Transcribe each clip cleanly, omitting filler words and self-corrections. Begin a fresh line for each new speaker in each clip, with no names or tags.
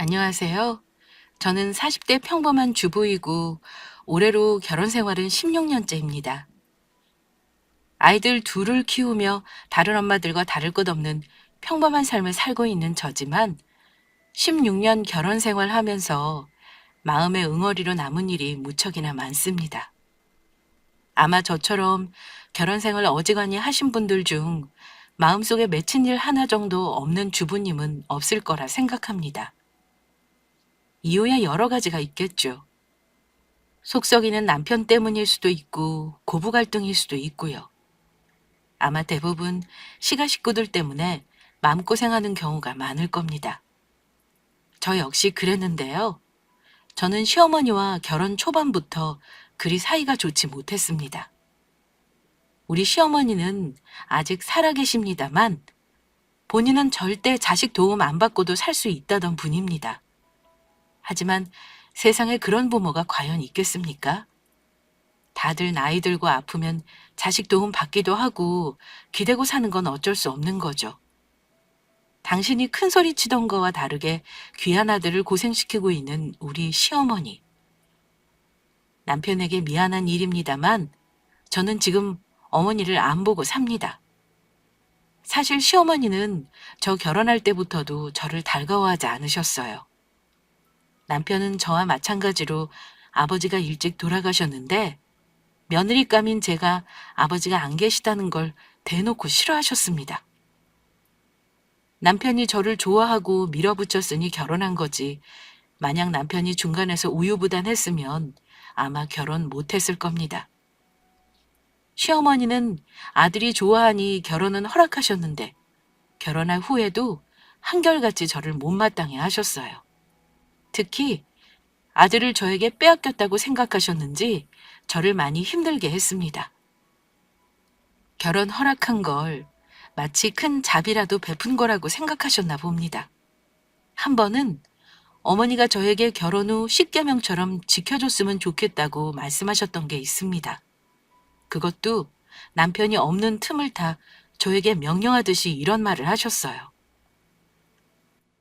안녕하세요. 저는 40대 평범한 주부이고 올해로 결혼 생활은 16년째입니다. 아이들 둘을 키우며 다른 엄마들과 다를 것 없는 평범한 삶을 살고 있는 저지만 16년 결혼 생활하면서 마음의 응어리로 남은 일이 무척이나 많습니다. 아마 저처럼 결혼 생활 어지간히 하신 분들 중 마음속에 맺힌 일 하나 정도 없는 주부님은 없을 거라 생각합니다. 이유야 여러 가지가 있겠죠. 속 썩이는 남편 때문일 수도 있고 고부 갈등일 수도 있고요. 아마 대부분 시가 식구들 때문에 마음고생하는 경우가 많을 겁니다. 저 역시 그랬는데요. 저는 시어머니와 결혼 초반부터 그리 사이가 좋지 못했습니다. 우리 시어머니는 아직 살아계십니다만 본인은 절대 자식 도움 안 받고도 살 수 있다던 분입니다. 하지만 세상에 그런 부모가 과연 있겠습니까? 다들 나이 들고 아프면 자식 도움 받기도 하고 기대고 사는 건 어쩔 수 없는 거죠. 당신이 큰 소리 치던 거와 다르게 귀한 아들을 고생시키고 있는 우리 시어머니. 남편에게 미안한 일입니다만 저는 지금 어머니를 안 보고 삽니다. 사실 시어머니는 저 결혼할 때부터도 저를 달가워하지 않으셨어요. 남편은 저와 마찬가지로 아버지가 일찍 돌아가셨는데 며느리감인 제가 아버지가 안 계시다는 걸 대놓고 싫어하셨습니다. 남편이 저를 좋아하고 밀어붙였으니 결혼한 거지. 만약 남편이 중간에서 우유부단했으면 아마 결혼 못했을 겁니다. 시어머니는 아들이 좋아하니 결혼은 허락하셨는데 결혼할 후에도 한결같이 저를 못마땅해 하셨어요. 특히 아들을 저에게 빼앗겼다고 생각하셨는지 저를 많이 힘들게 했습니다. 결혼 허락한 걸 마치 큰 자비라도 베푼 거라고 생각하셨나 봅니다. 한 번은 어머니가 저에게 결혼 후 10계명처럼 지켜줬으면 좋겠다고 말씀하셨던 게 있습니다. 그것도 남편이 없는 틈을 타 저에게 명령하듯이 이런 말을 하셨어요.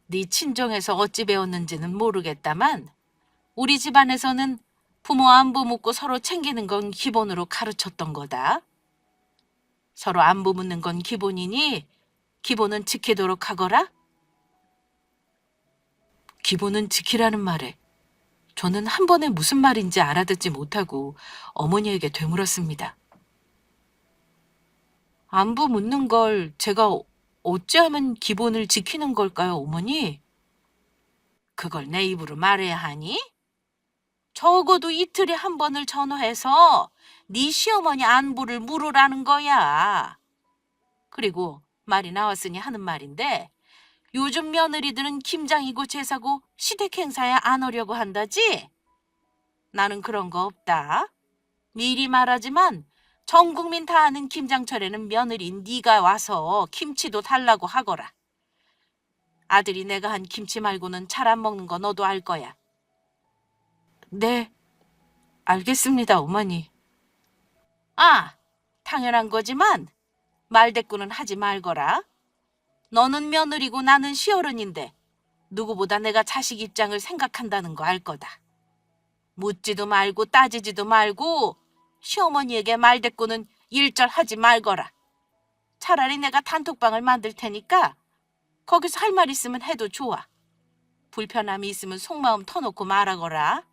네 친정에서 어찌 배웠는지는 모르겠다만 우리 집안에서는 부모 안부 묻고 서로 챙기는 건 기본으로 가르쳤던 거다. 서로 안부 묻는 건 기본이니 기본은 지키도록 하거라. 기본은 지키라는 말에 저는 한 번에 무슨 말인지 알아듣지 못하고 어머니에게 되물었습니다. 안부 묻는 걸 제가 어찌하면 기본을 지키는 걸까요, 어머니? 그걸 내 입으로 말해야 하니? 적어도 이틀에 한 번을 전화해서 네 시어머니 안부를 물으라는 거야. 그리고 말이 나왔으니 하는 말인데 요즘 며느리들은 김장이고 제사고 시댁 행사에 안 오려고 한다지? 나는 그런 거 없다. 미리 말하지만 전 국민 다 아는 김장철에는 며느리인 네가 와서 김치도 달라고 하거라. 아들이 내가 한 김치 말고는 잘 안 먹는 거 너도 알 거야. 네, 알겠습니다, 어머니. 아, 당연한 거지만 말대꾸는 하지 말거라. 너는 며느리고 나는 시어른인데 누구보다 내가 자식 입장을 생각한다는 거 알 거다. 묻지도 말고 따지지도 말고 시어머니에게 말대꾸는 일절하지 말거라. 차라리 내가 단톡방을 만들 테니까 거기서 할 말 있으면 해도 좋아. 불편함이 있으면 속마음 터놓고 말하거라.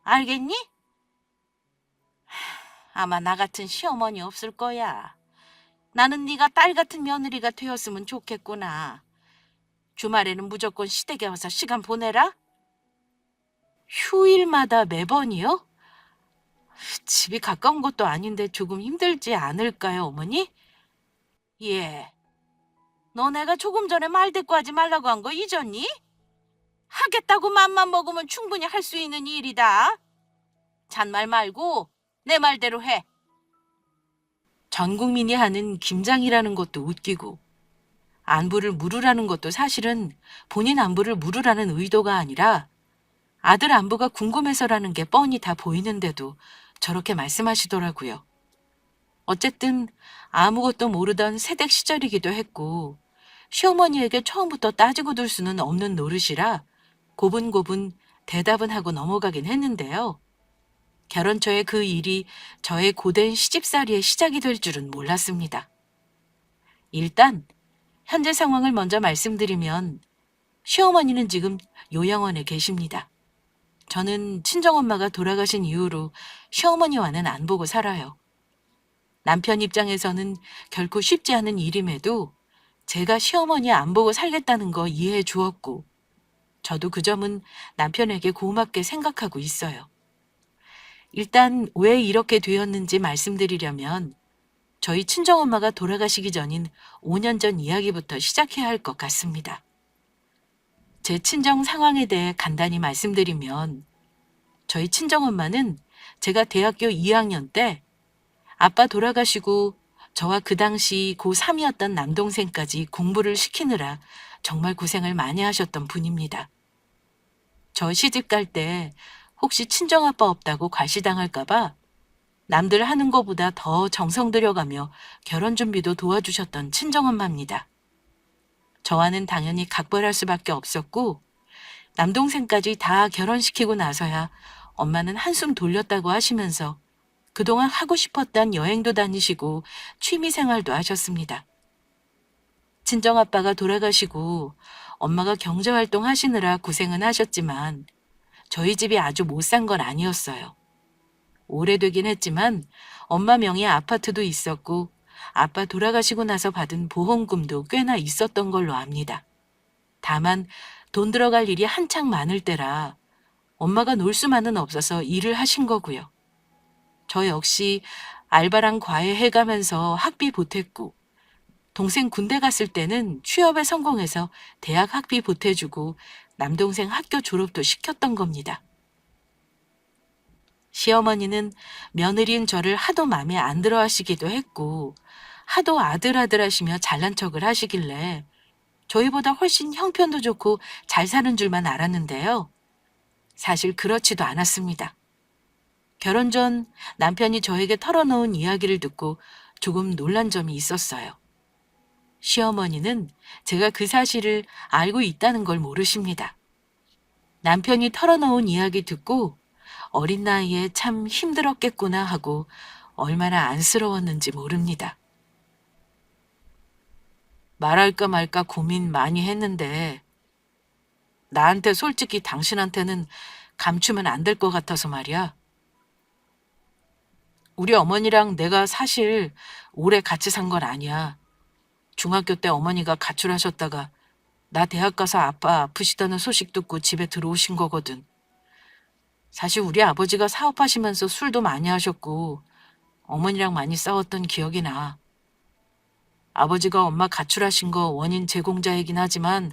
알겠니? 아마 나 같은 시어머니 없을 거야. 나는 네가 딸 같은 며느리가 되었으면 좋겠구나. 주말에는 무조건 시댁에 와서 시간 보내라. 휴일마다 매번이요? 집이 가까운 것도 아닌데 조금 힘들지 않을까요, 어머니? 예. 너 내가 조금 전에 말대꾸하지 말라고 한 거 잊었니? 하겠다고 맘만 먹으면 충분히 할 수 있는 일이다. 잔말 말고 내 말대로 해. 전 국민이 하는 김장이라는 것도 웃기고 안부를 물으라는 것도 사실은 본인 안부를 물으라는 의도가 아니라 아들 안부가 궁금해서라는 게 뻔히 다 보이는데도 저렇게 말씀하시더라고요. 어쨌든 아무것도 모르던 새댁 시절이기도 했고 시어머니에게 처음부터 따지고 둘 수는 없는 노릇이라 고분고분 대답은 하고 넘어가긴 했는데요. 결혼 초에 그 일이 저의 고된 시집살이의 시작이 될 줄은 몰랐습니다. 일단 현재 상황을 먼저 말씀드리면 시어머니는 지금 요양원에 계십니다. 저는 친정엄마가 돌아가신 이후로 시어머니와는 안 보고 살아요. 남편 입장에서는 결코 쉽지 않은 일임에도 제가 시어머니 안 보고 살겠다는 거 이해해 주었고, 저도 그 점은 남편에게 고맙게 생각하고 있어요. 일단 왜 이렇게 되었는지 말씀드리려면 저희 친정엄마가 돌아가시기 전인 5년 전 이야기부터 시작해야 할 것 같습니다. 제 친정 상황에 대해 간단히 말씀드리면 저희 친정엄마는 제가 대학교 2학년 때 아빠 돌아가시고 저와 그 당시 고3이었던 남동생까지 공부를 시키느라 정말 고생을 많이 하셨던 분입니다. 저 시집 갈 때 혹시 친정아빠 없다고 과시당할까봐 남들 하는 것보다 더 정성 들여가며 결혼 준비도 도와주셨던 친정엄마입니다. 저와는 당연히 각별할 수밖에 없었고 남동생까지 다 결혼시키고 나서야 엄마는 한숨 돌렸다고 하시면서 그동안 하고 싶었던 여행도 다니시고 취미생활도 하셨습니다. 친정아빠가 돌아가시고 엄마가 경제활동 하시느라 고생은 하셨지만 저희 집이 아주 못 산 건 아니었어요. 오래되긴 했지만 엄마 명의의 아파트도 있었고 아빠 돌아가시고 나서 받은 보험금도 꽤나 있었던 걸로 압니다. 다만 돈 들어갈 일이 한창 많을 때라 엄마가 놀 수만은 없어서 일을 하신 거고요. 저 역시 알바랑 과외 해가면서 학비 보탰고 동생 군대 갔을 때는 취업에 성공해서 대학 학비 보태주고 남동생 학교 졸업도 시켰던 겁니다. 시어머니는 며느리인 저를 하도 마음에 안 들어 하시기도 했고 하도 아들 하시며 잘난 척을 하시길래 저희보다 훨씬 형편도 좋고 잘 사는 줄만 알았는데요. 사실 그렇지도 않았습니다. 결혼 전 남편이 저에게 털어놓은 이야기를 듣고 조금 놀란 점이 있었어요. 시어머니는 제가 그 사실을 알고 있다는 걸 모르십니다. 남편이 털어놓은 이야기 듣고 어린 나이에 참 힘들었겠구나 하고 얼마나 안쓰러웠는지 모릅니다. 말할까 말까 고민 많이 했는데 나한테 솔직히 당신한테는 감추면 안 될 것 같아서 말이야. 우리 어머니랑 내가 사실 오래 같이 산 건 아니야. 중학교 때 어머니가 가출하셨다가 나 대학 가서 아빠 아프시다는 소식 듣고 집에 들어오신 거거든. 사실 우리 아버지가 사업하시면서 술도 많이 하셨고 어머니랑 많이 싸웠던 기억이 나. 아버지가 엄마 가출하신 거 원인 제공자이긴 하지만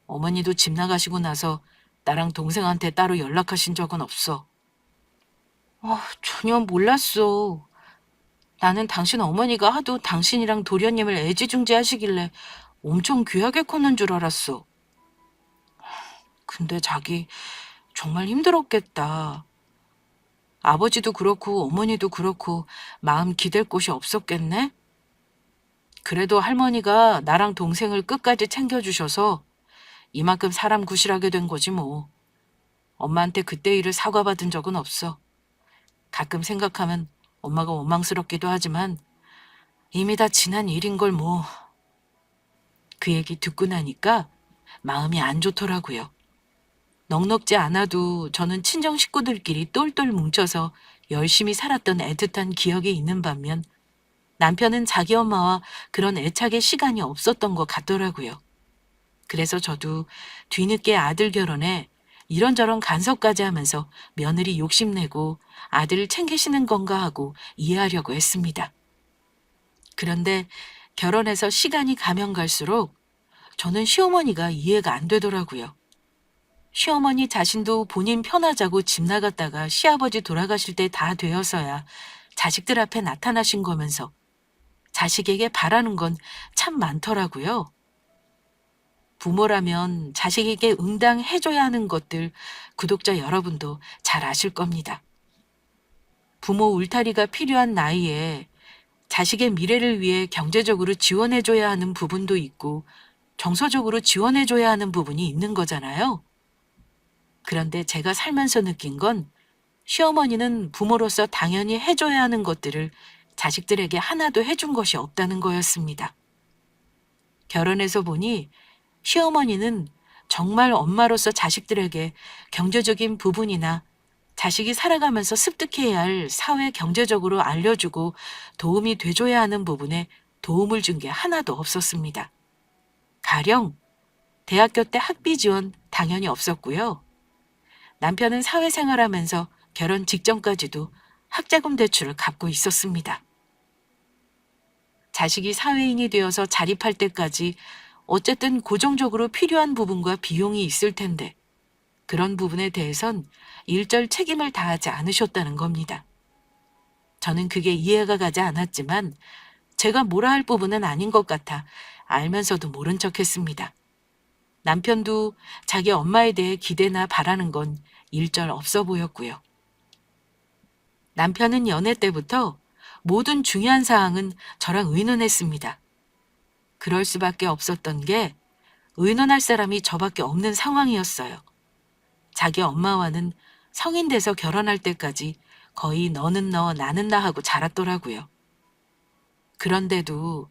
어머니도 집 나가시고 나서 나랑 동생한테 따로 연락하신 적은 없어. 전혀 몰랐어. 나는 당신 어머니가 하도 당신이랑 도련님을 애지중지 하시길래 엄청 귀하게 컸는 줄 알았어. 근데 자기 정말 힘들었겠다. 아버지도 그렇고 어머니도 그렇고 마음 기댈 곳이 없었겠네? 그래도 할머니가 나랑 동생을 끝까지 챙겨주셔서 이만큼 사람 구실하게 된 거지 뭐. 엄마한테 그때 일을 사과받은 적은 없어. 가끔 생각하면 엄마가 원망스럽기도 하지만 이미 다 지난 일인 걸 뭐. 그 얘기 듣고 나니까 마음이 안 좋더라고요. 넉넉지 않아도 저는 친정 식구들끼리 똘똘 뭉쳐서 열심히 살았던 애틋한 기억이 있는 반면 남편은 자기 엄마와 그런 애착의 시간이 없었던 것 같더라고요. 그래서 저도 뒤늦게 아들 결혼에 이런저런 간섭까지 하면서 며느리 욕심내고 아들을 챙기시는 건가 하고 이해하려고 했습니다. 그런데 결혼해서 시간이 가면 갈수록 저는 시어머니가 이해가 안 되더라고요. 시어머니 자신도 본인 편하자고 집 나갔다가 시아버지 돌아가실 때 다 되어서야 자식들 앞에 나타나신 거면서 자식에게 바라는 건 참 많더라고요. 부모라면 자식에게 응당해줘야 하는 것들 구독자 여러분도 잘 아실 겁니다. 부모 울타리가 필요한 나이에 자식의 미래를 위해 경제적으로 지원해줘야 하는 부분도 있고 정서적으로 지원해줘야 하는 부분이 있는 거잖아요. 그런데 제가 살면서 느낀 건 시어머니는 부모로서 당연히 해줘야 하는 것들을 자식들에게 하나도 해준 것이 없다는 거였습니다. 결혼해서 보니 시어머니는 정말 엄마로서 자식들에게 경제적인 부분이나 자식이 살아가면서 습득해야 할 사회 경제적으로 알려주고 도움이 돼줘야 하는 부분에 도움을 준 게 하나도 없었습니다. 가령 대학교 때 학비 지원 당연히 없었고요. 남편은 사회생활하면서 결혼 직전까지도 학자금 대출을 갚고 있었습니다. 자식이 사회인이 되어서 자립할 때까지 어쨌든 고정적으로 필요한 부분과 비용이 있을 텐데 그런 부분에 대해선 일절 책임을 다하지 않으셨다는 겁니다. 저는 그게 이해가 가지 않았지만 제가 뭐라 할 부분은 아닌 것 같아 알면서도 모른 척했습니다. 남편도 자기 엄마에 대해 기대나 바라는 건 일절 없어 보였고요. 남편은 연애 때부터 모든 중요한 사항은 저랑 의논했습니다. 그럴 수밖에 없었던 게 의논할 사람이 저밖에 없는 상황이었어요. 자기 엄마와는 성인 돼서 결혼할 때까지 거의 너는 너, 나는 나 하고 자랐더라고요. 그런데도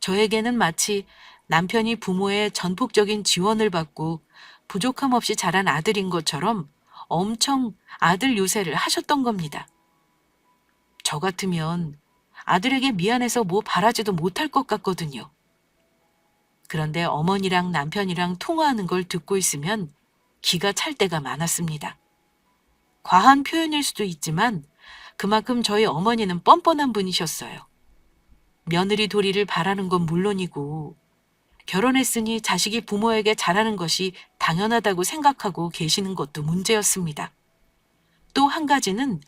저에게는 마치 남편이 부모의 전폭적인 지원을 받고 부족함 없이 자란 아들인 것처럼 엄청 아들 요새를 하셨던 겁니다. 저 같으면 아들에게 미안해서 뭐 바라지도 못할 것 같거든요. 그런데 어머니랑 남편이랑 통화하는 걸 듣고 있으면 기가 찰 때가 많았습니다. 과한 표현일 수도 있지만 그만큼 저희 어머니는 뻔뻔한 분이셨어요. 며느리 도리를 바라는 건 물론이고 결혼했으니 자식이 부모에게 잘하는 것이 당연하다고 생각하고 계시는 것도 문제였습니다. 또 한 가지는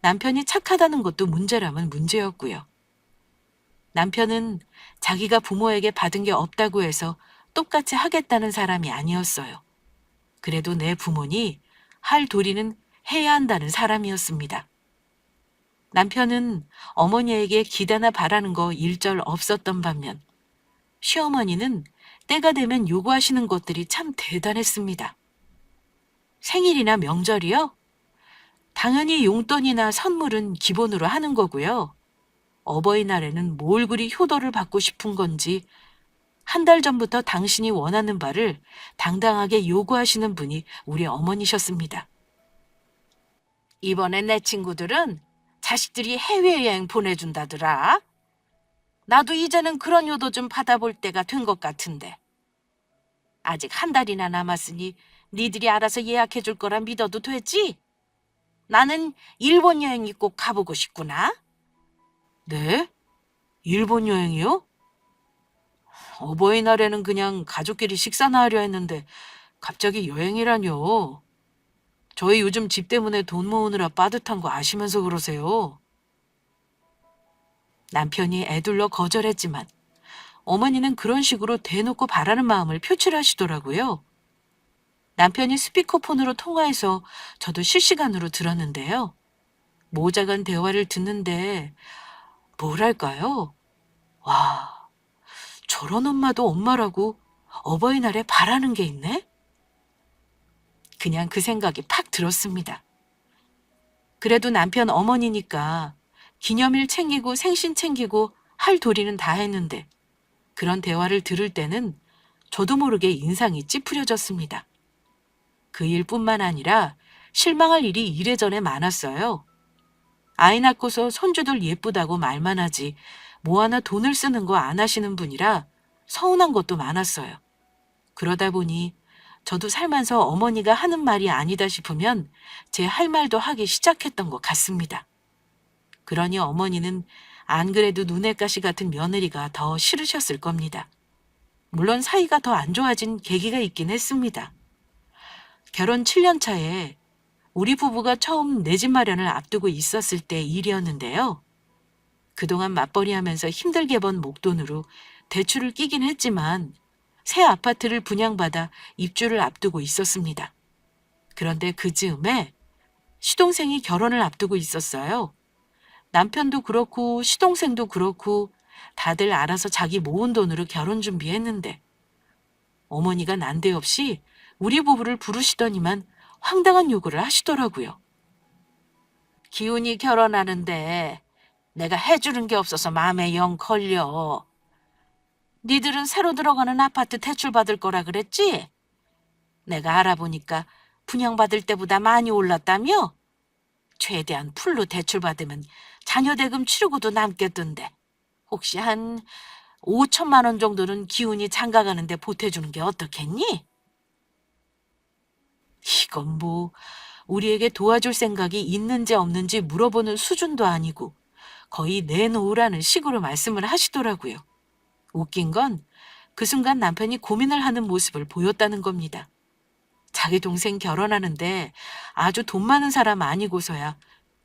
남편이 착하다는 것도 문제라면 문제였고요. 남편은 자기가 부모에게 받은 게 없다고 해서 똑같이 하겠다는 사람이 아니었어요. 그래도 내 부모니 할 도리는 해야 한다는 사람이었습니다. 남편은 어머니에게 기대나 바라는 거 일절 없었던 반면 시어머니는 때가 되면 요구하시는 것들이 참 대단했습니다. 생일이나 명절이요? 당연히 용돈이나 선물은 기본으로 하는 거고요. 어버이날에는 뭘 그리 효도를 받고 싶은 건지 한 달 전부터 당신이 원하는 바를 당당하게 요구하시는 분이 우리 어머니셨습니다. 이번에 내 친구들은 자식들이 해외여행 보내준다더라. 나도 이제는 그런 효도 좀 받아볼 때가 된 것 같은데. 아직 한 달이나 남았으니 니들이 알아서 예약해 줄 거라 믿어도 되지? 나는 일본 여행이 꼭 가보고 싶구나. 네? 일본 여행이요? 어버이날에는 그냥 가족끼리 식사나 하려 했는데 갑자기 여행이라뇨. 저희 요즘 집 때문에 돈 모으느라 빠듯한 거 아시면서 그러세요. 남편이 애둘러 거절했지만 어머니는 그런 식으로 대놓고 바라는 마음을 표출하시더라고요. 남편이 스피커폰으로 통화해서 저도 실시간으로 들었는데요. 모자간 대화를 듣는데 뭐랄까요? 와, 저런 엄마도 엄마라고 어버이날에 바라는 게 있네? 그냥 그 생각이 팍 들었습니다. 그래도 남편 어머니니까 기념일 챙기고 생신 챙기고 할 도리는 다 했는데 그런 대화를 들을 때는 저도 모르게 인상이 찌푸려졌습니다. 그 일뿐만 아니라 실망할 일이 이래저래 많았어요. 아이 낳고서 손주들 예쁘다고 말만 하지 뭐 하나 돈을 쓰는 거 안 하시는 분이라 서운한 것도 많았어요. 그러다 보니 저도 살면서 어머니가 하는 말이 아니다 싶으면 제 할 말도 하기 시작했던 것 같습니다. 그러니 어머니는 안 그래도 눈엣 가시 같은 며느리가 더 싫으셨을 겁니다. 물론 사이가 더 안 좋아진 계기가 있긴 했습니다. 결혼 7년 차에 우리 부부가 처음 내 집 마련을 앞두고 있었을 때 일이었는데요. 그동안 맞벌이하면서 힘들게 번 목돈으로 대출을 끼긴 했지만 새 아파트를 분양받아 입주를 앞두고 있었습니다. 그런데 그 즈음에 시동생이 결혼을 앞두고 있었어요. 남편도 그렇고 시동생도 그렇고 다들 알아서 자기 모은 돈으로 결혼 준비했는데 어머니가 난데없이 우리 부부를 부르시더니만 황당한 요구를 하시더라고요. 기훈이 결혼하는데 내가 해주는 게 없어서 마음에 영 걸려. 니들은 새로 들어가는 아파트 대출받을 거라 그랬지? 내가 알아보니까 분양받을 때보다 많이 올랐다며? 최대한 풀로 대출받으면 자녀 대금 치르고도 남겠던데. 혹시 한 5천만 원 정도는 기훈이 장가가는데 보태주는 게 어떻겠니? 이건 뭐 우리에게 도와줄 생각이 있는지 없는지 물어보는 수준도 아니고 거의 내놓으라는 식으로 말씀을 하시더라고요. 웃긴 건 그 순간 남편이 고민을 하는 모습을 보였다는 겁니다. 자기 동생 결혼하는데 아주 돈 많은 사람 아니고서야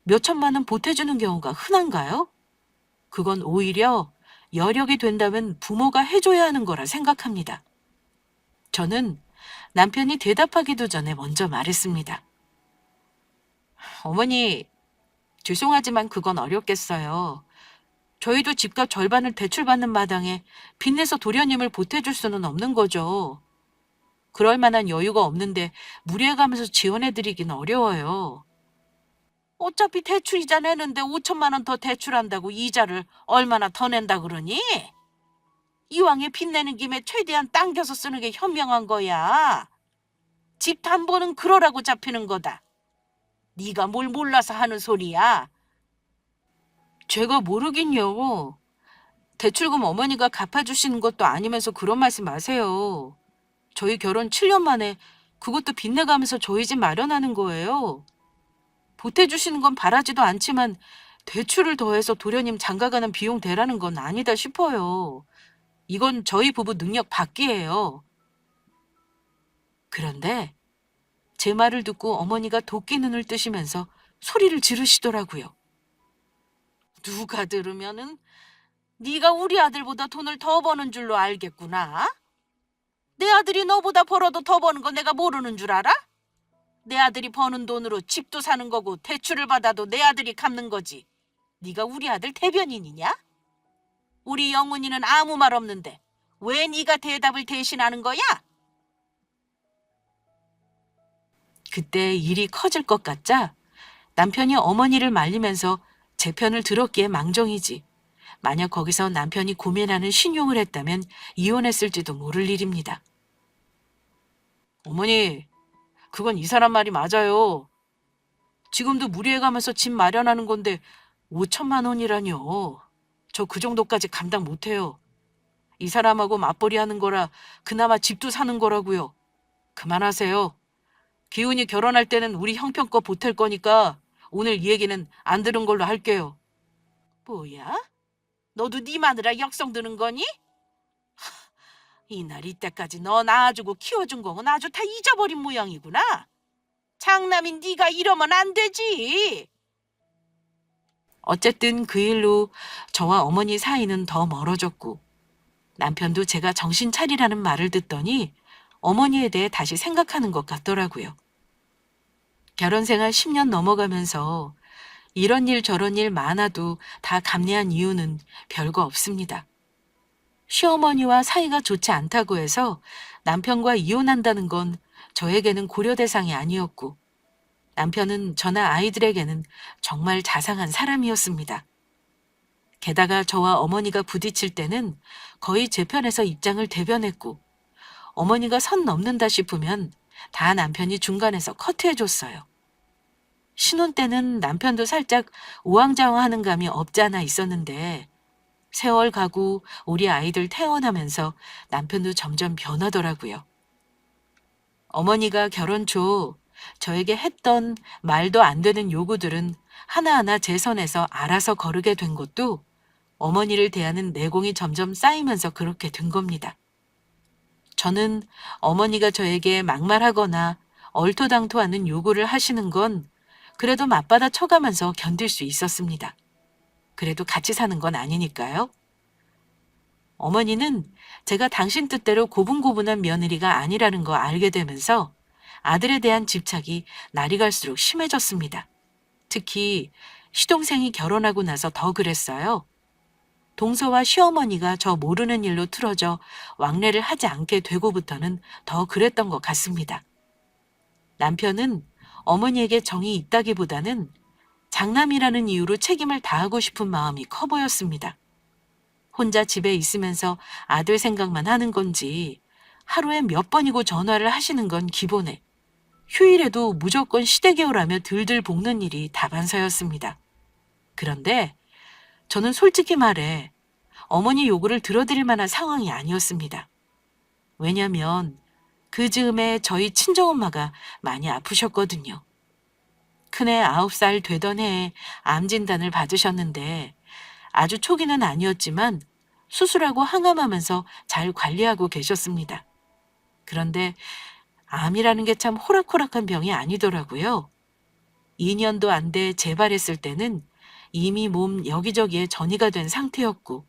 몇 천만 원 보태주는 경우가 흔한가요? 그건 오히려 여력이 된다면 부모가 해줘야 하는 거라 생각합니다. 저는 남편이 대답하기도 전에 먼저 말했습니다. 어머니, 죄송하지만 그건 어렵겠어요. 저희도 집값 절반을 대출받는 마당에 빚내서 도련님을 보태줄 수는 없는 거죠. 그럴 만한 여유가 없는데 무리해가면서 지원해드리긴 어려워요. 어차피 대출 이자 내는데 5천만 원 더 대출한다고 이자를 얼마나 더 낸다 그러니? 이왕에 빚 내는 김에 최대한 당겨서 쓰는 게 현명한 거야. 집 담보는 그러라고 잡히는 거다. 네가 뭘 몰라서 하는 소리야. 제가 모르긴요. 대출금 어머니가 갚아주시는 것도 아니면서 그런 말씀 마세요. 저희 결혼 7년 만에 그것도 빚내가면서 저희 집 마련하는 거예요. 보태주시는 건 바라지도 않지만 대출을 더해서 도련님 장가가는 비용 대라는 건 아니다 싶어요. 이건 저희 부부 능력 밖이에요. 그런데 제 말을 듣고 어머니가 도끼 눈을 뜨시면서 소리를 지르시더라고요. 누가 들으면은 네가 우리 아들보다 돈을 더 버는 줄로 알겠구나. 내 아들이 너보다 벌어도 더 버는 거 내가 모르는 줄 알아? 내 아들이 버는 돈으로 집도 사는 거고 대출을 받아도 내 아들이 갚는 거지. 네가 우리 아들 대변인이냐? 우리 영훈이는 아무 말 없는데 왜 네가 대답을 대신하는 거야? 그때 일이 커질 것 같자 남편이 어머니를 말리면서 제 편을 들었기에 망정이지. 만약 거기서 남편이 고민하는 신용을 했다면 이혼했을지도 모를 일입니다. 어머니, 그건 이 사람 말이 맞아요. 지금도 무리해가면서 집 마련하는 건데 5천만 원이라뇨. 저 그 정도까지 감당 못해요. 이 사람하고 맞벌이 하는 거라 그나마 집도 사는 거라고요. 그만하세요. 기훈이 결혼할 때는 우리 형편껏 보탤 거니까 오늘 이 얘기는 안 들은 걸로 할게요. 뭐야? 너도 네 마누라 역성 드는 거니? 이날 이때까지 너 낳아주고 키워준 거는 아주 다 잊어버린 모양이구나. 장남인 네가 이러면 안 되지. 어쨌든 그 일로 저와 어머니 사이는 더 멀어졌고 남편도 제가 정신 차리라는 말을 듣더니 어머니에 대해 다시 생각하는 것 같더라고요. 결혼 생활 10년 넘어가면서 이런 일 저런 일 많아도 다 감내한 이유는 별거 없습니다. 시어머니와 사이가 좋지 않다고 해서 남편과 이혼한다는 건 저에게는 고려 대상이 아니었고 남편은 저나 아이들에게는 정말 자상한 사람이었습니다. 게다가 저와 어머니가 부딪힐 때는 거의 제 편에서 입장을 대변했고 어머니가 선 넘는다 싶으면 다 남편이 중간에서 커트해줬어요. 신혼 때는 남편도 살짝 우왕좌왕하는 감이 없지 않아 있었는데 세월 가고 우리 아이들 태어나면서 남편도 점점 변하더라고요. 어머니가 결혼 초 저에게 했던 말도 안 되는 요구들은 하나하나 제 선에서 알아서 거르게 된 것도 어머니를 대하는 내공이 점점 쌓이면서 그렇게 된 겁니다. 저는 어머니가 저에게 막말하거나 얼토당토하는 요구를 하시는 건 그래도 맞받아 쳐가면서 견딜 수 있었습니다. 그래도 같이 사는 건 아니니까요. 어머니는 제가 당신 뜻대로 고분고분한 며느리가 아니라는 거 알게 되면서 아들에 대한 집착이 날이 갈수록 심해졌습니다. 특히 시동생이 결혼하고 나서 더 그랬어요. 동서와 시어머니가 저 모르는 일로 틀어져 왕래를 하지 않게 되고부터는 더 그랬던 것 같습니다. 남편은 어머니에게 정이 있다기보다는 장남이라는 이유로 책임을 다하고 싶은 마음이 커 보였습니다. 혼자 집에 있으면서 아들 생각만 하는 건지 하루에 몇 번이고 전화를 하시는 건 기본에 휴일에도 무조건 시대개우라며 들들 볶는 일이 다반사였습니다. 그런데 저는 솔직히 말해 어머니 요구를 들어드릴 만한 상황이 아니었습니다. 왜냐면 그 즈음에 저희 친정엄마가 많이 아프셨거든요. 큰애 9살 되던 해에 암 진단을 받으셨는데 아주 초기는 아니었지만 수술하고 항암하면서 잘 관리하고 계셨습니다. 그런데 암이라는 게 참 호락호락한 병이 아니더라고요. 2년도 안 돼 재발했을 때는 이미 몸 여기저기에 전이가 된 상태였고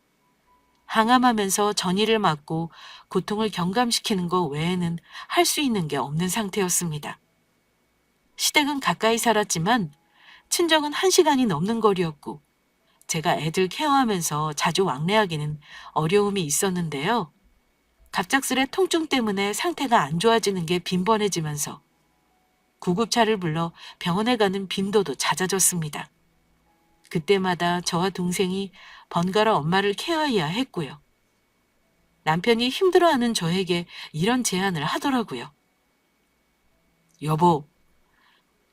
항암하면서 전이를 막고 고통을 경감시키는 것 외에는 할 수 있는 게 없는 상태였습니다. 시댁은 가까이 살았지만 친정은 1시간이 넘는 거리였고 제가 애들 케어하면서 자주 왕래하기는 어려움이 있었는데요. 갑작스레 통증 때문에 상태가 안 좋아지는 게 빈번해지면서 구급차를 불러 병원에 가는 빈도도 잦아졌습니다. 그때마다 저와 동생이 번갈아 엄마를 케어해야 했고요. 남편이 힘들어하는 저에게 이런 제안을 하더라고요. 여보,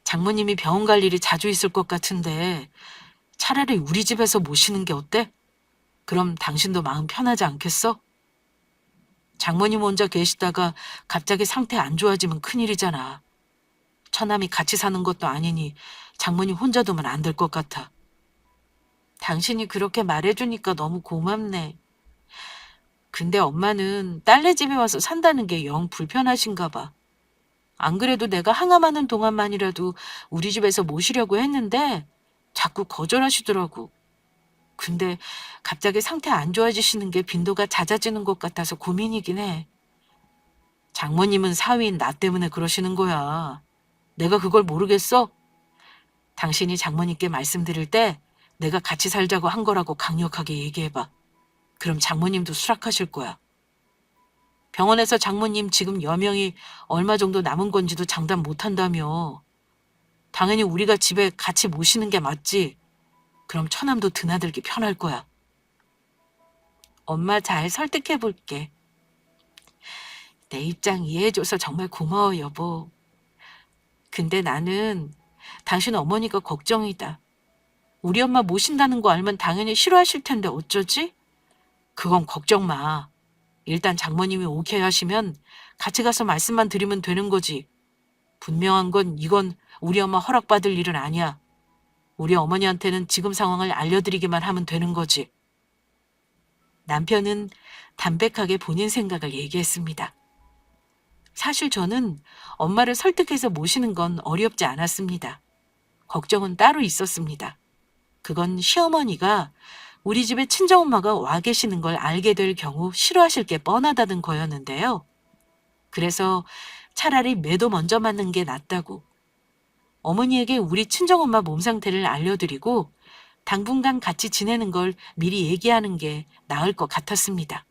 장모님이 병원 갈 일이 자주 있을 것 같은데 차라리 우리 집에서 모시는 게 어때? 그럼 당신도 마음 편하지 않겠어? 장모님 혼자 계시다가 갑자기 상태 안 좋아지면 큰일이잖아. 처남이 같이 사는 것도 아니니 장모님 혼자 두면 안 될 것 같아. 당신이 그렇게 말해주니까 너무 고맙네. 근데 엄마는 딸네 집에 와서 산다는 게 영 불편하신가 봐. 안 그래도 내가 항암하는 동안만이라도 우리 집에서 모시려고 했는데 자꾸 거절하시더라고. 근데 갑자기 상태 안 좋아지시는 게 빈도가 잦아지는 것 같아서 고민이긴 해. 장모님은 사위인 나 때문에 그러시는 거야. 내가 그걸 모르겠어? 당신이 장모님께 말씀드릴 때 내가 같이 살자고 한 거라고 강력하게 얘기해봐. 그럼 장모님도 수락하실 거야. 병원에서 장모님 지금 여명이 얼마 정도 남은 건지도 장담 못 한다며. 당연히 우리가 집에 같이 모시는 게 맞지. 그럼 처남도 드나들기 편할 거야. 엄마 잘 설득해 볼게. 내 입장 이해해줘서 정말 고마워, 여보. 근데 나는 당신 어머니가 걱정이다. 우리 엄마 모신다는 거 알면 당연히 싫어하실 텐데 어쩌지? 그건 걱정 마. 일단 장모님이 오케이 하시면 같이 가서 말씀만 드리면 되는 거지. 분명한 건 이건 우리 엄마 허락받을 일은 아니야. 우리 어머니한테는 지금 상황을 알려드리기만 하면 되는 거지. 남편은 담백하게 본인 생각을 얘기했습니다. 사실 저는 엄마를 설득해서 모시는 건 어렵지 않았습니다. 걱정은 따로 있었습니다. 그건 시어머니가 우리 집에 친정엄마가 와 계시는 걸 알게 될 경우 싫어하실 게 뻔하다는 거였는데요. 그래서 차라리 매도 먼저 맞는 게 낫다고 어머니에게 우리 친정엄마 몸 상태를 알려드리고 당분간 같이 지내는 걸 미리 얘기하는 게 나을 것 같았습니다.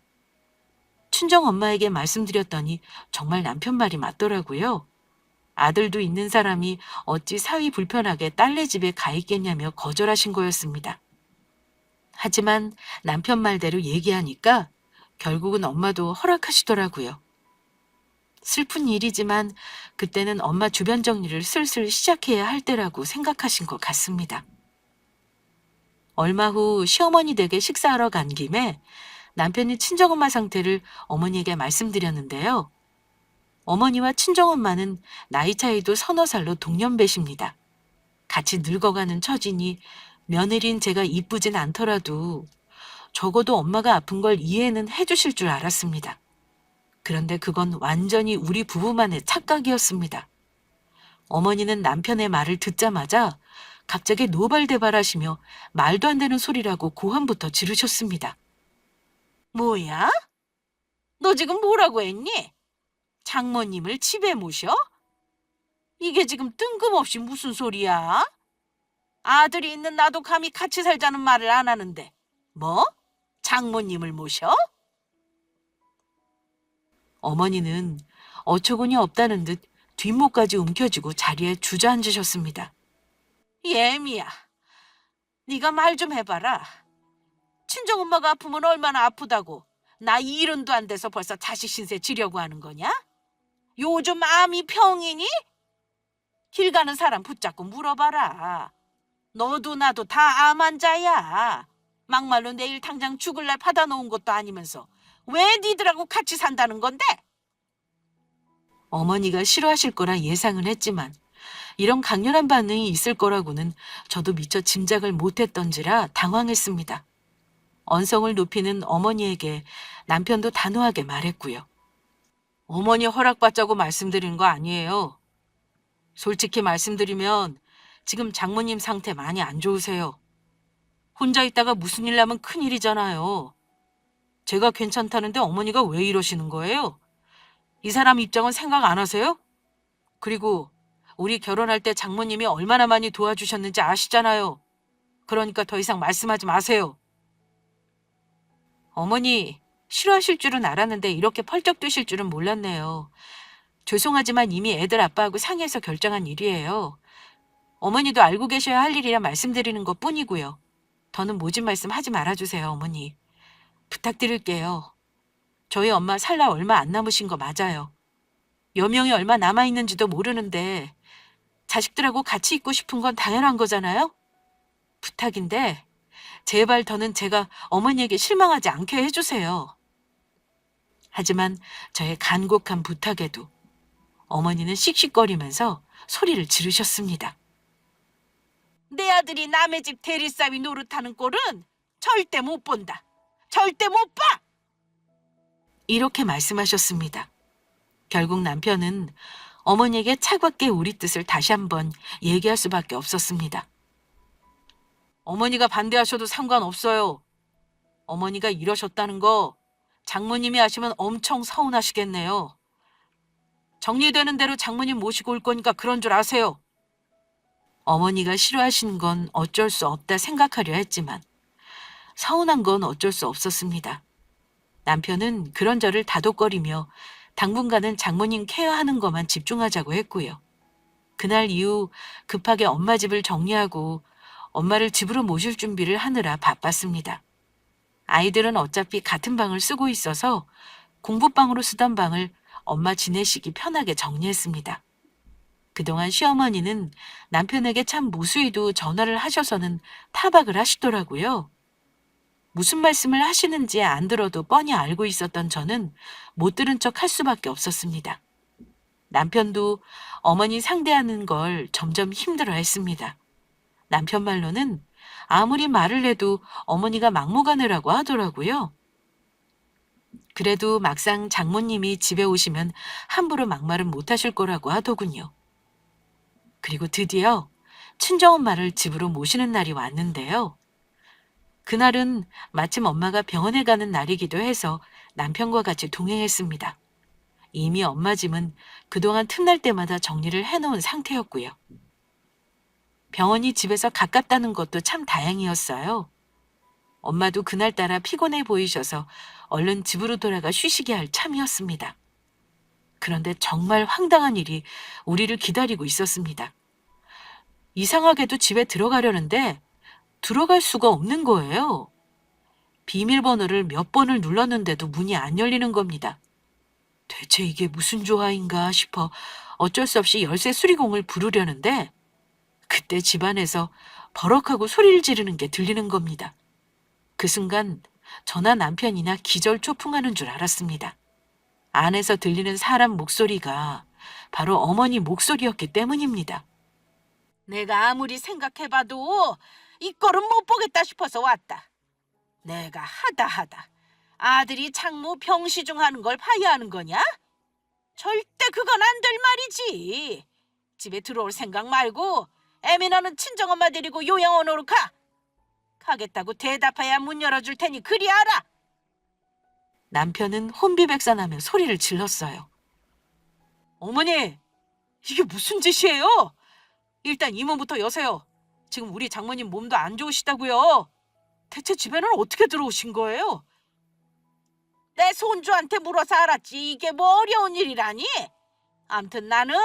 친정엄마에게 말씀드렸더니 정말 남편 말이 맞더라고요. 아들도 있는 사람이 어찌 사위 불편하게 딸네 집에 가 있겠냐며 거절하신 거였습니다. 하지만 남편 말대로 얘기하니까 결국은 엄마도 허락하시더라고요. 슬픈 일이지만 그때는 엄마 주변 정리를 슬슬 시작해야 할 때라고 생각하신 것 같습니다. 얼마 후 시어머니 댁에 식사하러 간 김에 남편이 친정엄마 상태를 어머니에게 말씀드렸는데요. 어머니와 친정엄마는 나이 차이도 서너 살로 동년배십니다. 같이 늙어가는 처지니 며느리인 제가 이쁘진 않더라도 적어도 엄마가 아픈 걸 이해는 해주실 줄 알았습니다. 그런데 그건 완전히 우리 부부만의 착각이었습니다. 어머니는 남편의 말을 듣자마자 갑자기 노발대발하시며 말도 안 되는 소리라고 고함부터 지르셨습니다. 뭐야? 너 지금 뭐라고 했니? 장모님을 집에 모셔? 이게 지금 뜬금없이 무슨 소리야? 아들이 있는 나도 감히 같이 살자는 말을 안 하는데 뭐? 장모님을 모셔? 어머니는 어처구니 없다는 듯 뒷목까지 움켜쥐고 자리에 주저앉으셨습니다. 예미야, 네가 말 좀 해봐라. 친정엄마가 아프면 얼마나 아프다고 나 일흔도 안 돼서 벌써 자식 신세 지려고 하는 거냐? 요즘 암이 병이니? 길 가는 사람 붙잡고 물어봐라. 너도 나도 다 암 환자야. 막말로 내일 당장 죽을 날 받아놓은 것도 아니면서 왜 니들하고 같이 산다는 건데? 어머니가 싫어하실 거라 예상은 했지만 이런 강렬한 반응이 있을 거라고는 저도 미처 짐작을 못했던지라 당황했습니다. 언성을 높이는 어머니에게 남편도 단호하게 말했고요. 어머니 허락받자고 말씀드린 거 아니에요. 솔직히 말씀드리면 지금 장모님 상태 많이 안 좋으세요. 혼자 있다가 무슨 일 나면 큰일이잖아요. 제가 괜찮다는데 어머니가 왜 이러시는 거예요? 이 사람 입장은 생각 안 하세요? 그리고 우리 결혼할 때 장모님이 얼마나 많이 도와주셨는지 아시잖아요. 그러니까 더 이상 말씀하지 마세요. 어머니, 싫어하실 줄은 알았는데 이렇게 펄쩍 뛰실 줄은 몰랐네요. 죄송하지만 이미 애들 아빠하고 상의해서 결정한 일이에요. 어머니도 알고 계셔야 할 일이라 말씀드리는 것 뿐이고요. 더는 모진 말씀 하지 말아주세요, 어머니. 부탁드릴게요. 저희 엄마 살날 얼마 안 남으신 거 맞아요. 여명이 얼마 남아있는지도 모르는데 자식들하고 같이 있고 싶은 건 당연한 거잖아요? 부탁인데 제발 더는 제가 어머니에게 실망하지 않게 해주세요. 하지만 저의 간곡한 부탁에도 어머니는 씩씩거리면서 소리를 지르셨습니다. 내 아들이 남의 집 대리싸위 노릇하는 꼴은 절대 못 본다. 절대 못 봐! 이렇게 말씀하셨습니다. 결국 남편은 어머니에게 차갑게 우리 뜻을 다시 한번 얘기할 수밖에 없었습니다. 어머니가 반대하셔도 상관없어요. 어머니가 이러셨다는 거 장모님이 아시면 엄청 서운하시겠네요. 정리되는 대로 장모님 모시고 올 거니까 그런 줄 아세요. 어머니가 싫어하신 건 어쩔 수 없다 생각하려 했지만 서운한 건 어쩔 수 없었습니다. 남편은 그런 저를 다독거리며 당분간은 장모님 케어하는 것만 집중하자고 했고요. 그날 이후 급하게 엄마 집을 정리하고 엄마를 집으로 모실 준비를 하느라 바빴습니다. 아이들은 어차피 같은 방을 쓰고 있어서 공부방으로 쓰던 방을 엄마 지내시기 편하게 정리했습니다. 그동안 시어머니는 남편에게 참 무수히도 전화를 하셔서는 타박을 하시더라고요. 무슨 말씀을 하시는지 안 들어도 뻔히 알고 있었던 저는 못 들은 척 할 수밖에 없었습니다. 남편도 어머니 상대하는 걸 점점 힘들어 했습니다. 남편 말로는 아무리 말을 해도 어머니가 막무가내라고 하더라고요. 그래도 막상 장모님이 집에 오시면 함부로 막말은 못하실 거라고 하더군요. 그리고 드디어 친정엄마를 집으로 모시는 날이 왔는데요. 그날은 마침 엄마가 병원에 가는 날이기도 해서 남편과 같이 동행했습니다. 이미 엄마 짐은 그동안 틈날 때마다 정리를 해놓은 상태였고요. 병원이 집에서 가깝다는 것도 참 다행이었어요. 엄마도 그날따라 피곤해 보이셔서 얼른 집으로 돌아가 쉬시게 할 참이었습니다. 그런데 정말 황당한 일이 우리를 기다리고 있었습니다. 이상하게도 집에 들어가려는데 들어갈 수가 없는 거예요. 비밀번호를 몇 번을 눌렀는데도 문이 안 열리는 겁니다. 대체 이게 무슨 조화인가 싶어 어쩔 수 없이 열쇠 수리공을 부르려는데 그때 집안에서 버럭하고 소리를 지르는 게 들리는 겁니다. 그 순간 저나 남편이나 기절초풍하는 줄 알았습니다. 안에서 들리는 사람 목소리가 바로 어머니 목소리였기 때문입니다. 내가 아무리 생각해봐도 이 꼴은 못 보겠다 싶어서 왔다. 내가 하다 아들이 장모 병시중하는 걸 봐야 하는 거냐? 절대 그건 안 될 말이지. 집에 들어올 생각 말고 애미나는 친정엄마 데리고 요양원으로 가. 가겠다고 대답해야 문 열어줄 테니 그리 알아. 남편은 혼비백산하며 소리를 질렀어요. 어머니, 이게 무슨 짓이에요? 일단 이문부터 여세요. 지금 우리 장모님 몸도 안 좋으시다고요. 대체 집에는 어떻게 들어오신 거예요? 내 손주한테 물어서 알았지. 이게 뭐 어려운 일이라니? 암튼 나는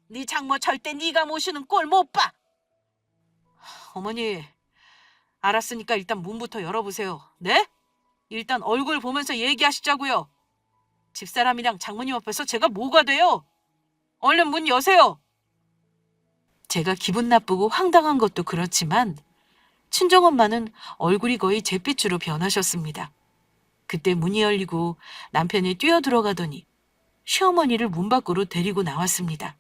네 장모 절대 네가 모시는 꼴 못 봐. 어머니, 알았으니까 일단 문부터 열어보세요. 네? 일단 얼굴 보면서 얘기하시자고요. 집사람이랑 장모님 앞에서 제가 뭐가 돼요? 얼른 문 여세요. 제가 기분 나쁘고 황당한 것도 그렇지만 친정엄마는 얼굴이 거의 잿빛으로 변하셨습니다. 그때 문이 열리고 남편이 뛰어들어가더니 시어머니를 문 밖으로 데리고 나왔습니다.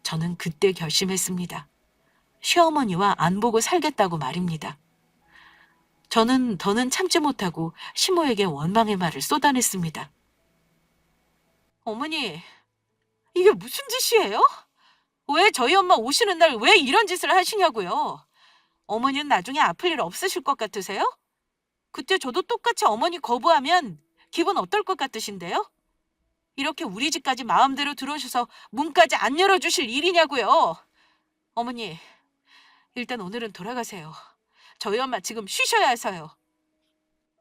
저는 그때 결심했습니다. 시어머니와 안 보고 살겠다고 말입니다. 저는 더는 참지 못하고 시모에게 원망의 말을 쏟아냈습니다. 어머니, 이게 무슨 짓이에요? 왜 저희 엄마 오시는 날 왜 이런 짓을 하시냐고요? 어머니는 나중에 아플 일 없으실 것 같으세요? 그때 저도 똑같이 어머니 거부하면 기분 어떨 것 같으신데요? 이렇게 우리 집까지 마음대로 들어오셔서 문까지 안 열어주실 일이냐고요. 어머니, 일단 오늘은 돌아가세요. 저희 엄마 지금 쉬셔야 해서요.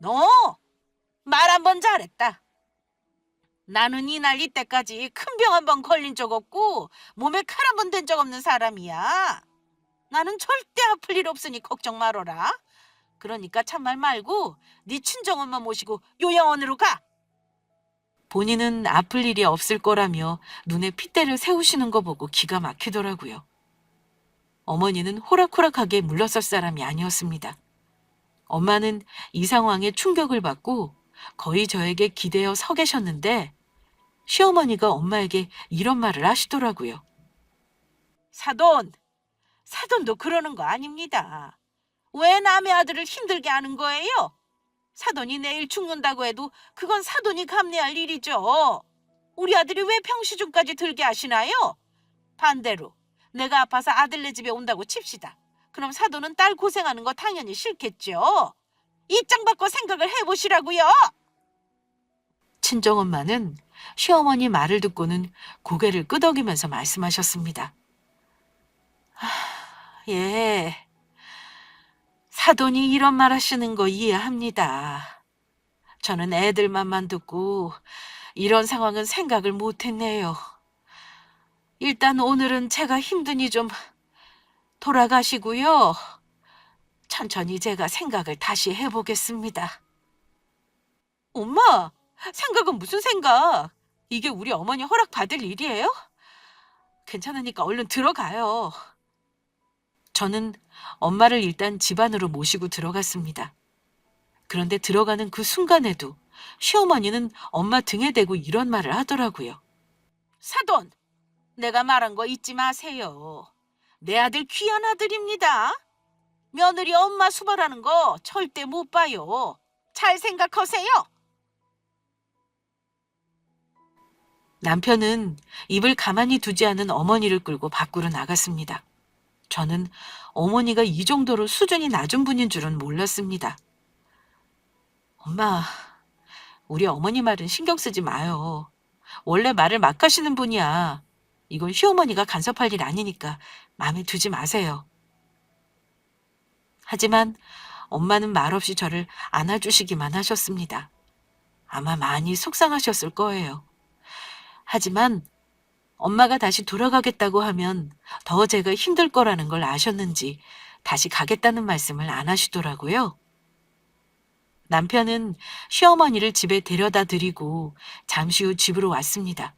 너 말 한 번 잘했다. 나는 이날 이때까지 큰 병 한 번 걸린 적 없고 몸에 칼 한 번 댄 적 없는 사람이야. 나는 절대 아플 일 없으니 걱정 말어라. 그러니까 참말 말고 네 친정엄마 모시고 요양원으로 가. 본인은 아플 일이 없을 거라며 눈에 핏대를 세우시는 거 보고 기가 막히더라고요. 어머니는 호락호락하게 물러설 사람이 아니었습니다. 엄마는 이 상황에 충격을 받고 거의 저에게 기대어 서 계셨는데 시어머니가 엄마에게 이런 말을 하시더라고요. 사돈도 그러는 거 아닙니다. 왜 남의 아들을 힘들게 하는 거예요? 사돈이 내일 죽는다고 해도 그건 사돈이 감내할 일이죠. 우리 아들이 왜 평시중까지 들게 하시나요? 반대로 내가 아파서 아들네 집에 온다고 칩시다. 그럼 사돈은 딸 고생하는 거 당연히 싫겠죠. 입장 바꿔 생각을 해보시라고요. 친정엄마는 시어머니 말을 듣고는 고개를 끄덕이면서 말씀하셨습니다. 예, 사돈이 이런 말 하시는 거 이해합니다. 저는 애들만만 듣고 이런 상황은 생각을 못했네요. 일단 오늘은 제가 힘드니 좀 돌아가시고요. 천천히 제가 생각을 다시 해보겠습니다. 엄마, 생각은 무슨 생각? 이게 우리 어머니 허락받을 일이에요? 괜찮으니까 얼른 들어가요. 저는 엄마를 일단 집 안으로 모시고 들어갔습니다. 그런데 들어가는 그 순간에도 시어머니는 엄마 등에 대고 이런 말을 하더라고요. 사돈, 내가 말한 거 잊지 마세요. 내 아들 귀한 아들입니다. 며느리 엄마 수발하는 거 절대 못 봐요. 잘 생각하세요. 남편은 입을 가만히 두지 않은 어머니를 끌고 밖으로 나갔습니다. 저는 어머니가 이 정도로 수준이 낮은 분인 줄은 몰랐습니다. 엄마, 우리 어머니 말은 신경 쓰지 마요. 원래 말을 막 하시는 분이야. 이건 시어머니가 간섭할 일 아니니까 마음에 두지 마세요. 하지만 엄마는 말없이 저를 안아주시기만 하셨습니다. 아마 많이 속상하셨을 거예요. 하지만 엄마가 다시 돌아가겠다고 하면 더 제가 힘들 거라는 걸 아셨는지 다시 가겠다는 말씀을 안 하시더라고요. 남편은 시어머니를 집에 데려다 드리고 잠시 후 집으로 왔습니다.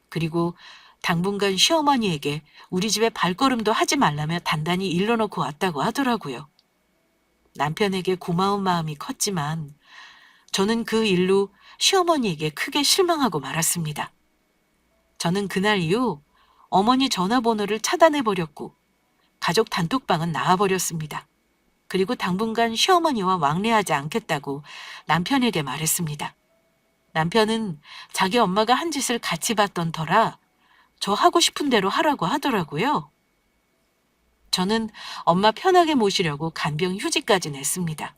그리고 당분간 시어머니에게 우리 집에 발걸음도 하지 말라며 단단히 일러놓고 왔다고 하더라고요. 남편에게 고마운 마음이 컸지만 저는 그 일로 시어머니에게 크게 실망하고 말았습니다. 저는 그날 이후 어머니 전화번호를 차단해버렸고 가족 단톡방은 나와버렸습니다. 그리고 당분간 시어머니와 왕래하지 않겠다고 남편에게 말했습니다. 남편은 자기 엄마가 한 짓을 같이 봤던 터라 저 하고 싶은 대로 하라고 하더라고요. 저는 엄마 편하게 모시려고 간병 휴직까지 냈습니다.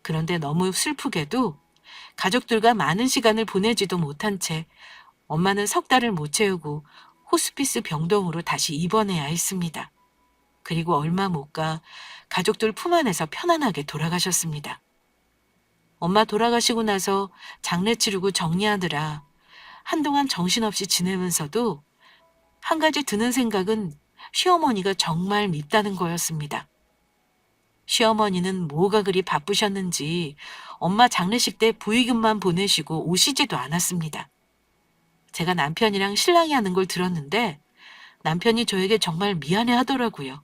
그런데 너무 슬프게도 가족들과 많은 시간을 보내지도 못한 채 엄마는 석 달을 못 채우고 호스피스 병동으로 다시 입원해야 했습니다. 그리고 얼마 못 가 가족들 품 안에서 편안하게 돌아가셨습니다. 엄마 돌아가시고 나서 장례 치르고 정리하느라 한동안 정신없이 지내면서도 한 가지 드는 생각은 시어머니가 정말 밉다는 거였습니다. 시어머니는 뭐가 그리 바쁘셨는지 엄마 장례식 때 부의금만 보내시고 오시지도 않았습니다. 제가 남편이랑 신랑이 하는 걸 들었는데 남편이 저에게 정말 미안해 하더라고요.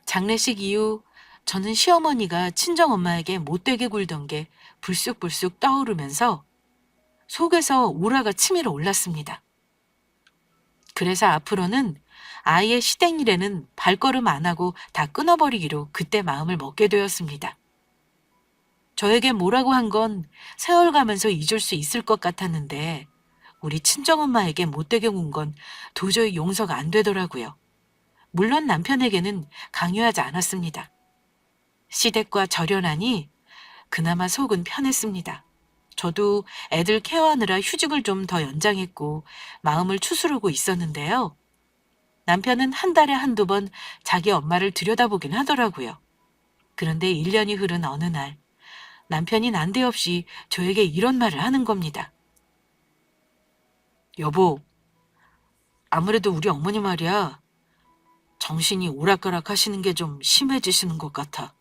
장례식 이후 저는 시어머니가 친정엄마에게 못되게 굴던 게 불쑥불쑥 떠오르면서 속에서 우라가 치밀어 올랐습니다. 그래서 앞으로는 아이의 시댁일에는 발걸음 안 하고 다 끊어버리기로 그때 마음을 먹게 되었습니다. 저에게 뭐라고 한 건 세월 가면서 잊을 수 있을 것 같았는데 우리 친정엄마에게 못되게 군 건 도저히 용서가 안 되더라고요. 물론 남편에게는 강요하지 않았습니다. 시댁과 절연하니 그나마 속은 편했습니다. 저도 애들 케어하느라 휴직을 좀 더 연장했고 마음을 추스르고 있었는데요. 남편은 한 달에 한두 번 자기 엄마를 들여다보긴 하더라고요. 그런데 1년이 흐른 어느 날 남편이 난데없이 저에게 이런 말을 하는 겁니다. 여보, 아무래도 우리 어머니 말이야. 정신이 오락가락 하시는 게 좀 심해지시는 것 같아.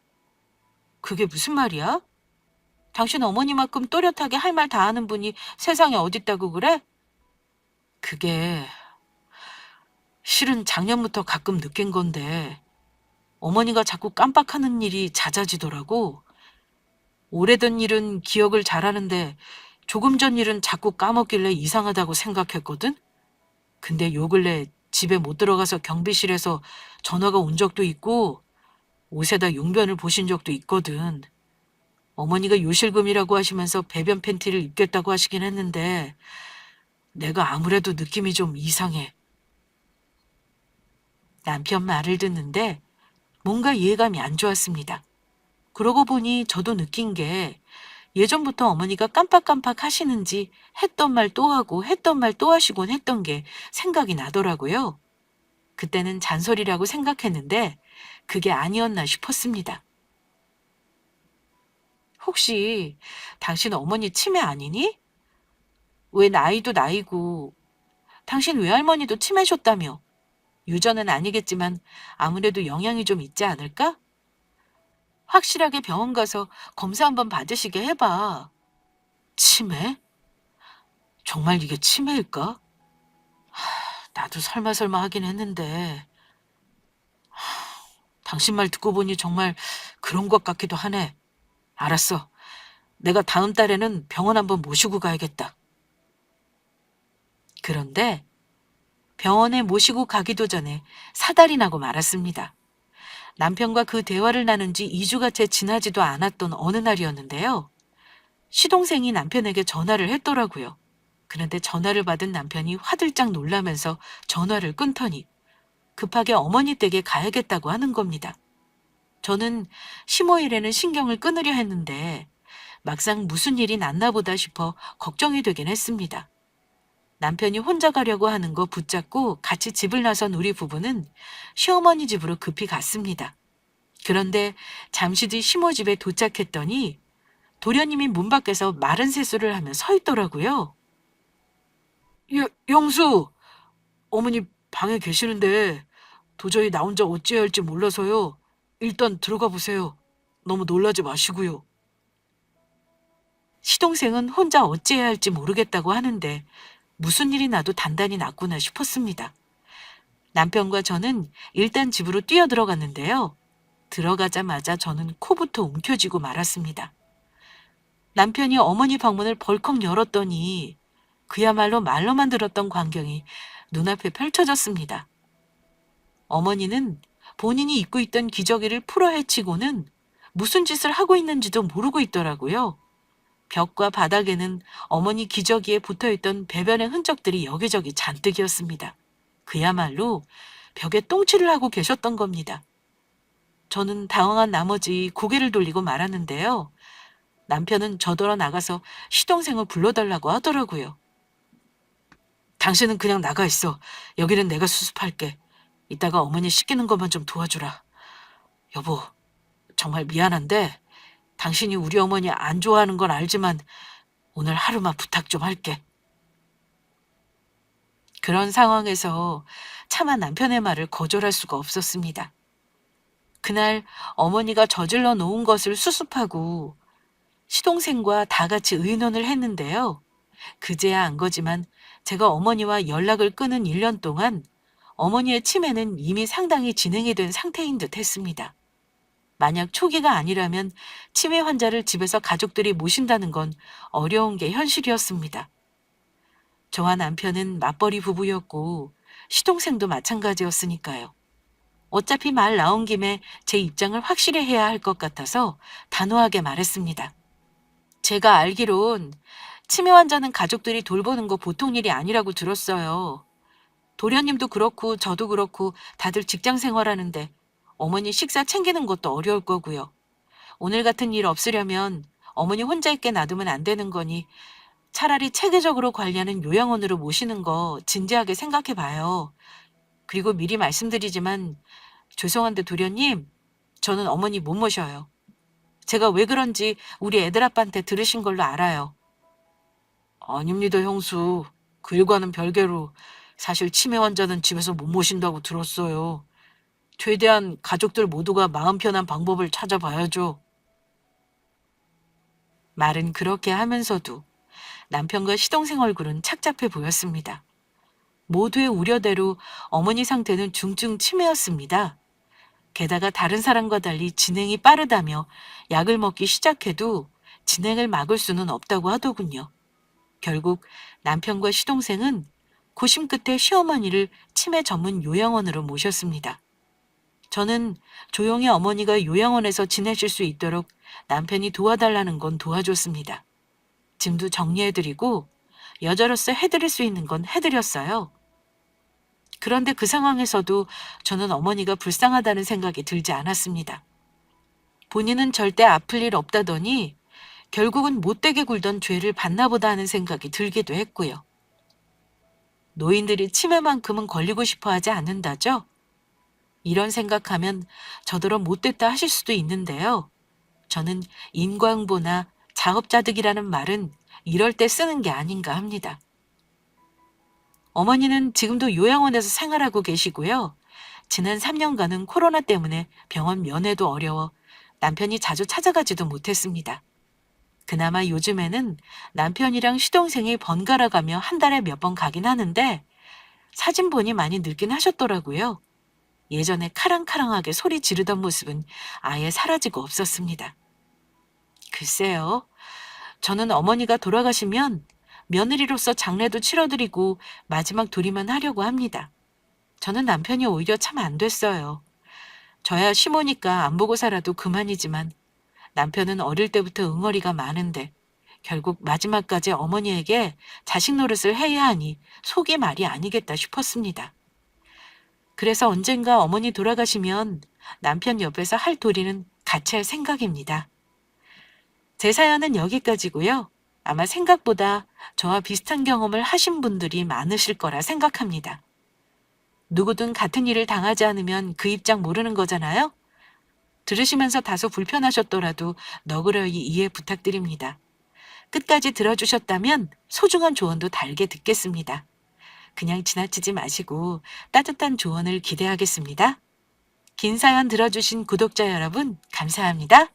그게 무슨 말이야? 당신 어머니만큼 또렷하게 할 말 다 하는 분이 세상에 어딨다고 그래? 그게 실은 작년부터 가끔 느낀 건데 어머니가 자꾸 깜빡하는 일이 잦아지더라고. 오래된 일은 기억을 잘하는데 조금 전 일은 자꾸 까먹길래 이상하다고 생각했거든? 근데 요 근래 집에 못 들어가서 경비실에서 전화가 온 적도 있고 옷에다 용변을 보신 적도 있거든. 어머니가 요실금이라고 하시면서 배변 팬티를 입겠다고 하시긴 했는데 내가 아무래도 느낌이 좀 이상해. 남편 말을 듣는데 뭔가 이해감이 안 좋았습니다. 그러고 보니 저도 느낀 게 예전부터 어머니가 깜빡깜빡 하시는지 했던 말 또 하고 했던 말 또 하시곤 했던 게 생각이 나더라고요. 그때는 잔소리라고 생각했는데 그게 아니었나 싶었습니다. 혹시 당신 어머니 치매 아니니? 왜 나이도 나이고 당신 외할머니도 치매셨다며? 유전은 아니겠지만 아무래도 영향이 좀 있지 않을까? 확실하게 병원 가서 검사 한번 받으시게 해봐. 치매? 정말 이게 치매일까? 나도 설마 하긴 했는데 당신 말 듣고 보니 정말 그런 것 같기도 하네. 알았어. 내가 다음 달에는 병원 한번 모시고 가야겠다. 그런데 병원에 모시고 가기도 전에 사달이 나고 말았습니다. 남편과 그 대화를 나눈 지 2주가 채 지나지도 않았던 어느 날이었는데요. 시동생이 남편에게 전화를 했더라고요. 그런데 전화를 받은 남편이 화들짝 놀라면서 전화를 끊더니 급하게 어머니 댁에 가야겠다고 하는 겁니다. 저는 심호일에는 신경을 끊으려 했는데 막상 무슨 일이 났나 보다 싶어 걱정이 되긴 했습니다. 남편이 혼자 가려고 하는 거 붙잡고 같이 집을 나선 우리 부부는 시어머니 집으로 급히 갔습니다. 그런데 잠시 뒤 시모 집에 도착했더니 도련님이 문 밖에서 마른 세수를 하며 서 있더라고요. 영수, 어머니 방에 계시는데 도저히 나 혼자 어찌해야 할지 몰라서요. 일단 들어가 보세요. 너무 놀라지 마시고요. 시동생은 혼자 어찌해야 할지 모르겠다고 하는데 무슨 일이 나도 단단히 났구나 싶었습니다. 남편과 저는 일단 집으로 뛰어들어갔는데요. 들어가자마자 저는 코부터 움켜쥐고 말았습니다. 남편이 어머니 방문을 벌컥 열었더니 그야말로 말로만 들었던 광경이 눈앞에 펼쳐졌습니다. 어머니는 본인이 입고 있던 기저귀를 풀어 헤치고는 무슨 짓을 하고 있는지도 모르고 있더라고요. 벽과 바닥에는 어머니 기저귀에 붙어있던 배변의 흔적들이 여기저기 잔뜩이었습니다. 그야말로 벽에 똥칠을 하고 계셨던 겁니다. 저는 당황한 나머지 고개를 돌리고 말았는데요. 남편은 저더러 나가서 시동생을 불러달라고 하더라고요. 당신은 그냥 나가 있어. 여기는 내가 수습할게. 이따가 어머니 씻기는 것만 좀 도와주라. 여보, 정말 미안한데 당신이 우리 어머니 안 좋아하는 건 알지만 오늘 하루만 부탁 좀 할게. 그런 상황에서 차마 남편의 말을 거절할 수가 없었습니다. 그날 어머니가 저질러 놓은 것을 수습하고 시동생과 다 같이 의논을 했는데요. 그제야 안 거지만 제가 어머니와 연락을 끊은 1년 동안 어머니의 치매는 이미 상당히 진행이 된 상태인 듯 했습니다. 만약 초기가 아니라면 치매 환자를 집에서 가족들이 모신다는 건 어려운 게 현실이었습니다. 저와 남편은 맞벌이 부부였고 시동생도 마찬가지였으니까요. 어차피 말 나온 김에 제 입장을 확실히 해야 할 것 같아서 단호하게 말했습니다. 제가 알기론 치매 환자는 가족들이 돌보는 거 보통 일이 아니라고 들었어요. 도련님도 그렇고 저도 그렇고 다들 직장 생활하는데 어머니 식사 챙기는 것도 어려울 거고요. 오늘 같은 일 없으려면 어머니 혼자 있게 놔두면 안 되는 거니 차라리 체계적으로 관리하는 요양원으로 모시는 거 진지하게 생각해 봐요. 그리고 미리 말씀드리지만 죄송한데 도련님, 저는 어머니 못 모셔요. 제가 왜 그런지 우리 애들 아빠한테 들으신 걸로 알아요. 아닙니다, 형수. 그 일과는 별개로 사실 치매 환자는 집에서 못 모신다고 들었어요. 최대한 가족들 모두가 마음 편한 방법을 찾아봐야죠. 말은 그렇게 하면서도 남편과 시동생 얼굴은 착잡해 보였습니다. 모두의 우려대로 어머니 상태는 중증 치매였습니다. 게다가 다른 사람과 달리 진행이 빠르다며 약을 먹기 시작해도 진행을 막을 수는 없다고 하더군요. 결국 남편과 시동생은 고심 끝에 시어머니를 치매 전문 요양원으로 모셨습니다. 저는 조용히 어머니가 요양원에서 지내실 수 있도록 남편이 도와달라는 건 도와줬습니다. 짐도 정리해드리고 여자로서 해드릴 수 있는 건 해드렸어요. 그런데 그 상황에서도 저는 어머니가 불쌍하다는 생각이 들지 않았습니다. 본인은 절대 아플 일 없다더니 결국은 못되게 굴던 죄를 받나 보다 하는 생각이 들기도 했고요. 노인들이 치매만큼은 걸리고 싶어 하지 않는다죠? 이런 생각하면 저더러 못됐다 하실 수도 있는데요. 저는 인과응보나 자업자득이라는 말은 이럴 때 쓰는 게 아닌가 합니다. 어머니는 지금도 요양원에서 생활하고 계시고요. 지난 3년간은 코로나 때문에 병원 면회도 어려워 남편이 자주 찾아가지도 못했습니다. 그나마 요즘에는 남편이랑 시동생이 번갈아 가며 한 달에 몇 번 가긴 하는데 사진 보니 많이 늙긴 하셨더라고요. 예전에 카랑카랑하게 소리 지르던 모습은 아예 사라지고 없었습니다. 글쎄요. 저는 어머니가 돌아가시면 며느리로서 장례도 치러드리고 마지막 도리만 하려고 합니다. 저는 남편이 오히려 참 안 됐어요. 저야 시모니까 안 보고 살아도 그만이지만 남편은 어릴 때부터 응어리가 많은데 결국 마지막까지 어머니에게 자식 노릇을 해야 하니 속이 말이 아니겠다 싶었습니다. 그래서 언젠가 어머니 돌아가시면 남편 옆에서 할 도리는 같이 할 생각입니다. 제 사연은 여기까지고요. 아마 생각보다 저와 비슷한 경험을 하신 분들이 많으실 거라 생각합니다. 누구든 같은 일을 당하지 않으면 그 입장 모르는 거잖아요? 들으시면서 다소 불편하셨더라도 너그러이 이해 부탁드립니다. 끝까지 들어주셨다면 소중한 조언도 달게 듣겠습니다. 그냥 지나치지 마시고 따뜻한 조언을 기대하겠습니다. 긴 사연 들어주신 구독자 여러분, 감사합니다.